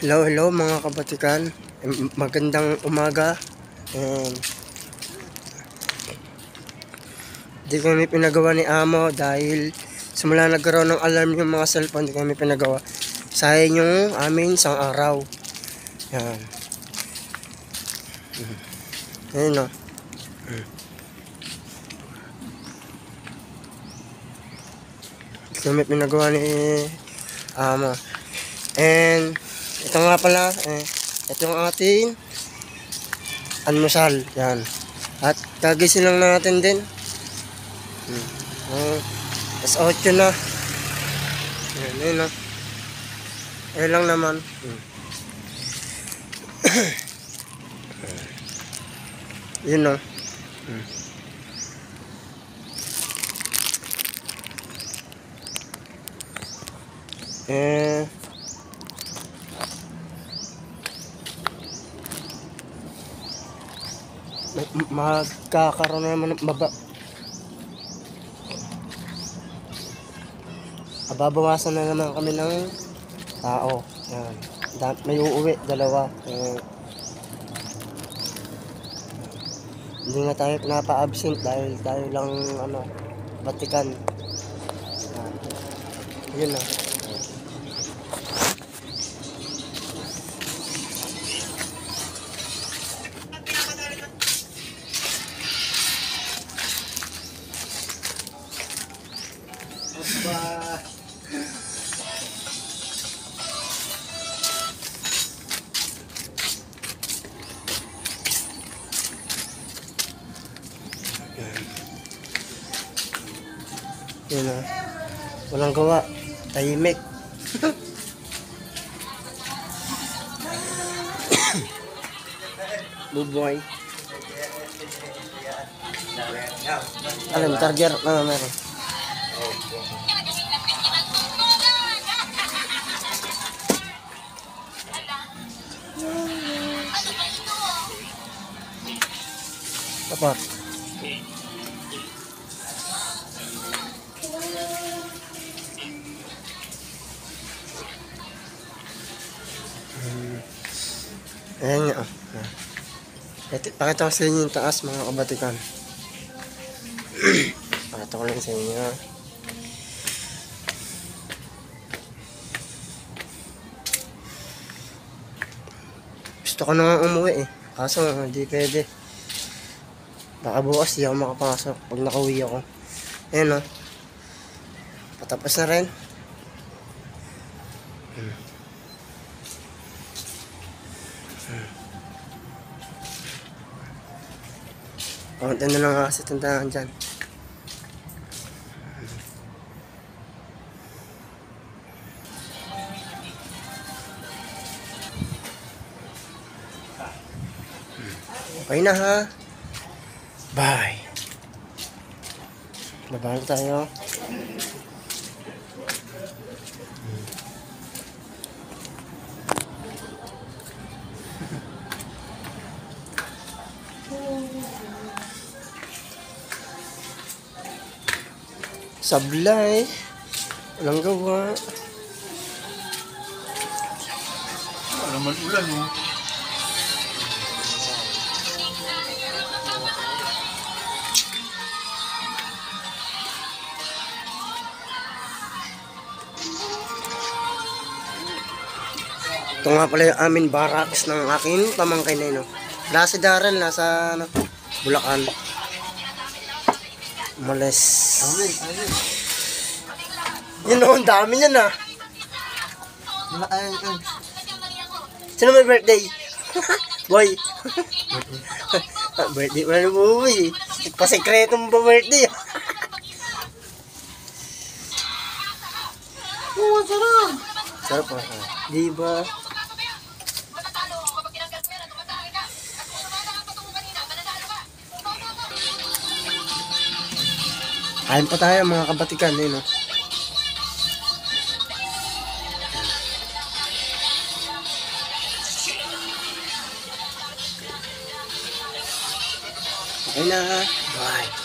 Hello, hello mga kabatikan. Magandang umaga. Di kami pinagawa ni Amo dahil simula nagkaroon ng alarm yung mga cellphone, di kami pinagawa. Sayang yung amin isang araw. Yan. Ayan o. Di kami pinagawa ni Amo. And ito nga pala, ito yung ating almusal. Yan. At kagising lang natin din. As 8 na. Yan, yun na. Ayun lang naman. Yun na. Magkakaroon na naman ng babawasan na naman kami ng tao. Yan. May uuwi, dalawa. Hindi na tayo pinapa-absent dahil tayo lang batikan. Yun na. Yun na. Walang gawa. Tahimik. Buboy. Alam, charger na meron. Apa? Ayan nga. Pakita ko sa inyo yung taas mga kabatikan. Pakita ko lang sa inyo. Gusto ko na nga umuwi kaso hindi pwede. Baka bukas di ako makapasok pag nakauwi ako. Ayan o. Patapos na rin. Pamunta na lang kasi tandahan dyan. Okay na ha. Bye. Labahan tayo. Sablay. Walang gawa. Wala naman ulan mo. Ito nga pala yung amin barracks ng aking pamangkin na Wala si Darrell, nasa Bulacan. Umalis. Yun o, ang dami niyan Sino may birthday? Boy. Birthday pa na buwi. Pasekretong ba birthday? Sarap. Sarap pa. Diba? Kain pa tayo mga kabatikan Okay na. Bye.